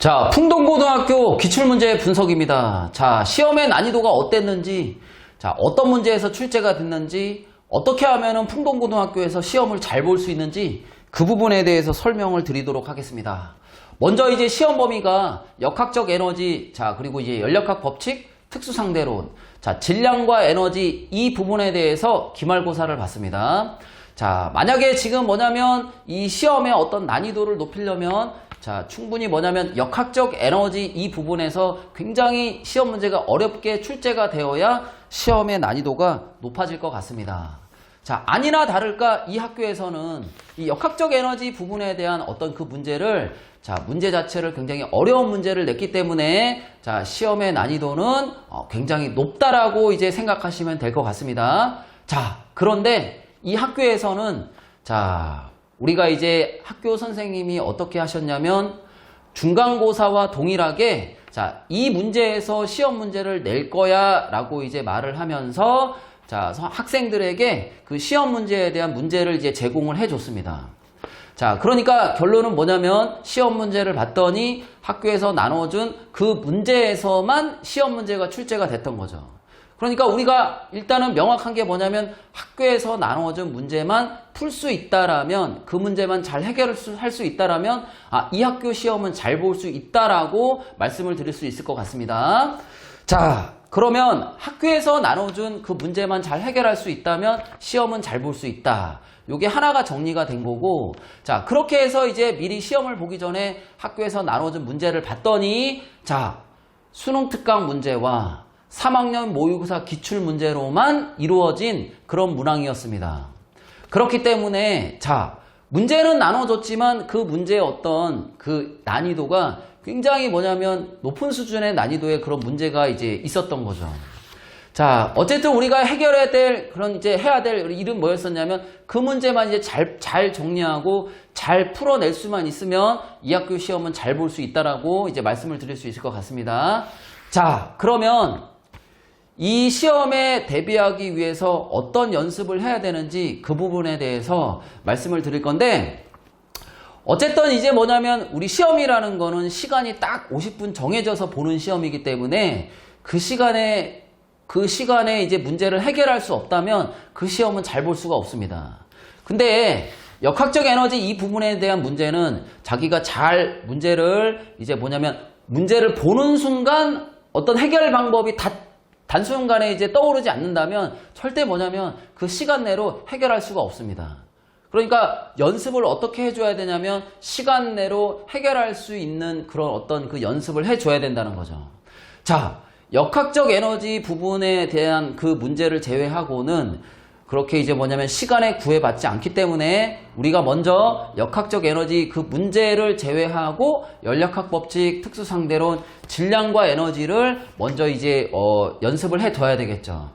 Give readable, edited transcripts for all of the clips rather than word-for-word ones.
자, 풍동고등학교 기출문제 분석입니다. 자, 시험의 난이도가 어땠는지, 자, 어떤 문제에서 출제가 됐는지, 어떻게 하면은 풍동고등학교에서 시험을 잘 볼 수 있는지 그 부분에 대해서 설명을 드리도록 하겠습니다. 먼저 이제 시험 범위가 역학적 에너지, 자, 그리고 이제 연력학 법칙, 특수상대론, 자, 질량과 에너지 이 부분에 대해서 기말고사를 봤습니다. 자, 만약에 지금 뭐냐면 이 시험의 어떤 난이도를 높이려면 자, 충분히 뭐냐면 역학적 에너지 이 부분에서 굉장히 시험 문제가 어렵게 출제가 되어야 시험의 난이도가 높아질 것 같습니다. 자, 아니나 다를까 이 학교에서는 이 역학적 에너지 부분에 대한 어떤 그 문제를 자, 문제 자체를 굉장히 어려운 문제를 냈기 때문에 자, 시험의 난이도는 굉장히 높다라고 이제 생각하시면 될 것 같습니다. 자, 그런데 이 학교에서는 자, 우리가 이제 학교 선생님이 어떻게 하셨냐면 중간고사와 동일하게 자, 이 문제에서 시험 문제를 낼 거야 라고 이제 말을 하면서 자, 학생들에게 그 시험 문제에 대한 문제를 이제 제공을 해 줬습니다. 자, 그러니까 결론은 뭐냐면 시험 문제를 봤더니 학교에서 나눠준 그 문제에서만 시험 문제가 출제가 됐던 거죠. 그러니까 우리가 일단은 명확한 게 뭐냐면 학교에서 나눠준 문제만 풀 수 있다라면 그 문제만 잘 해결할 수 있다라면 이 학교 시험은 잘 볼 수 있다라고 말씀을 드릴 수 있을 것 같습니다. 자, 그러면 학교에서 나눠준 그 문제만 잘 해결할 수 있다면 시험은 잘 볼 수 있다. 요게 하나가 정리가 된 거고, 자, 그렇게 해서 이제 미리 시험을 보기 전에 학교에서 나눠준 문제를 봤더니 자, 수능 특강 문제와 3학년 모의고사 기출문제로만 이루어진 그런 문항이었습니다. 그렇기 때문에 자, 문제는 나눠줬지만 그 문제의 어떤 그 난이도가 굉장히 뭐냐면 높은 수준의 난이도의 그런 문제가 이제 있었던 거죠. 자, 어쨌든 우리가 해결해야 될 그런 이제 해야 될 일은 뭐였었냐면 그 문제만 이제 잘 정리하고 잘 풀어낼 수만 있으면 이 학교 시험은 잘 볼 수 있다라고 이제 말씀을 드릴 수 있을 것 같습니다. 자, 그러면 이 시험에 대비하기 위해서 어떤 연습을 해야 되는지 그 부분에 대해서 말씀을 드릴 건데, 어쨌든 이제 뭐냐면 우리 시험이라는 거는 시간이 딱 50분 정해져서 보는 시험이기 때문에 그 시간에 이제 문제를 해결할 수 없다면 그 시험은 잘 볼 수가 없습니다. 근데 역학적 에너지 이 부분에 대한 문제는 자기가 잘 문제를 이제 뭐냐면 문제를 보는 순간 어떤 해결 방법이 단순간에 이제 떠오르지 않는다면 절대 뭐냐면 그 시간 내로 해결할 수가 없습니다. 그러니까 연습을 어떻게 해줘야 되냐면 시간 내로 해결할 수 있는 그런 어떤 그 연습을 해줘야 된다는 거죠. 자, 역학적 에너지 부분에 대한 그 문제를 제외하고는 그렇게 이제 뭐냐면 시간에 구애받지 않기 때문에 우리가 먼저 역학적 에너지 그 문제를 제외하고 연력학 법칙, 특수상대론, 질량과 에너지를 먼저 이제 연습을 해둬야 되겠죠.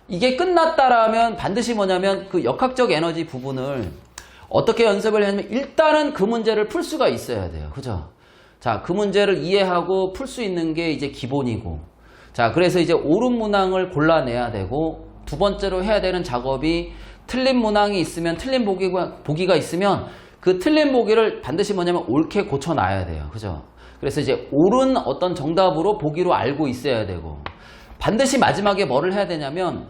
이게 끝났다라면 반드시 뭐냐면 그 역학적 에너지 부분을 어떻게 연습을 하냐면 일단은 그 문제를 풀 수가 있어야 돼요. 그죠? 자, 그 문제를 이해하고 풀 수 있는 게 이제 기본이고, 자, 그래서 이제 옳은 문항을 골라내야 되고, 두 번째로 해야 되는 작업이 틀린 문항이 있으면 틀린 보기가 있으면 그 틀린 보기를 반드시 뭐냐면 옳게 고쳐놔야 돼요. 그죠? 그래서 이제 옳은 어떤 정답으로 보기로 알고 있어야 되고, 반드시 마지막에 뭐를 해야 되냐면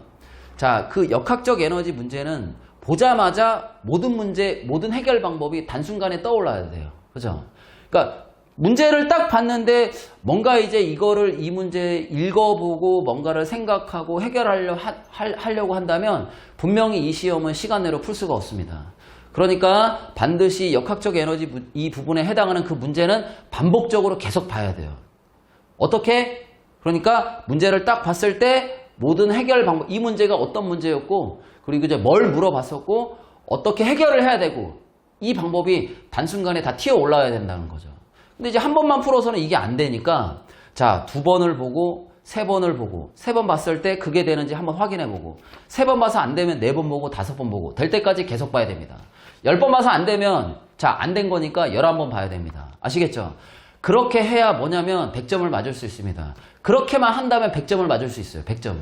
자, 그 역학적 에너지 문제는 보자마자 모든 해결 방법이 단순간에 떠올라야 돼요. 그죠? 그러니까 문제를 딱 봤는데 뭔가 이제 이 문제 읽어보고 뭔가를 생각하고 하려고 한다면 분명히 이 시험은 시간 내로 풀 수가 없습니다. 그러니까 반드시 역학적 에너지 이 부분에 해당하는 그 문제는 반복적으로 계속 봐야 돼요. 어떻게? 그러니까 문제를 딱 봤을 때 모든 해결 방법, 이 문제가 어떤 문제였고, 그리고 이제 뭘 물어봤었고, 어떻게 해결을 해야 되고, 이 방법이 단순간에 다 튀어 올라와야 된다는 거죠. 근데 이제 한 번만 풀어서는 이게 안 되니까 자, 2번을 보고 3번을 보고 3번 봤을 때 그게 되는지 한번 확인해 보고 3번 봐서 안 되면 4번 보고 5번 보고 될 때까지 계속 봐야 됩니다. 10번 봐서 안 되면 자, 안 된 거니까 11번 봐야 됩니다. 아시겠죠? 그렇게 해야 뭐냐면 100점을 맞을 수 있습니다. 그렇게만 한다면 100점을 맞을 수 있어요. 100점을.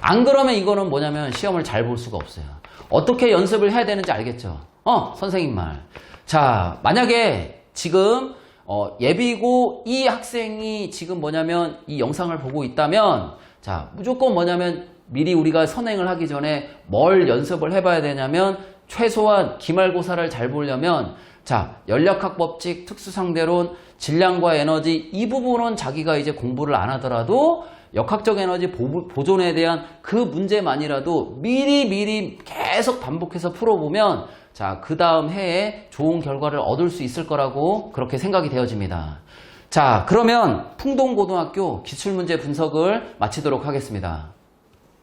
안 그러면 이거는 뭐냐면 시험을 잘 볼 수가 없어요. 어떻게 연습을 해야 되는지 알겠죠? 선생님 말. 자, 만약에 지금 예비고 이 학생이 지금 뭐냐면 이 영상을 보고 있다면 자, 무조건 뭐냐면 미리 우리가 선행을 하기 전에 뭘 연습을 해봐야 되냐면 최소한 기말고사를 잘 보려면 자, 연력학 법칙, 특수상대론, 질량과 에너지 이 부분은 자기가 이제 공부를 안 하더라도 역학적 에너지 보존에 대한 그 문제만이라도 미리 계속 반복해서 풀어보면 자, 그 다음 해에 좋은 결과를 얻을 수 있을 거라고 그렇게 생각이 되어집니다. 자, 그러면 풍동고등학교 기출문제 분석을 마치도록 하겠습니다.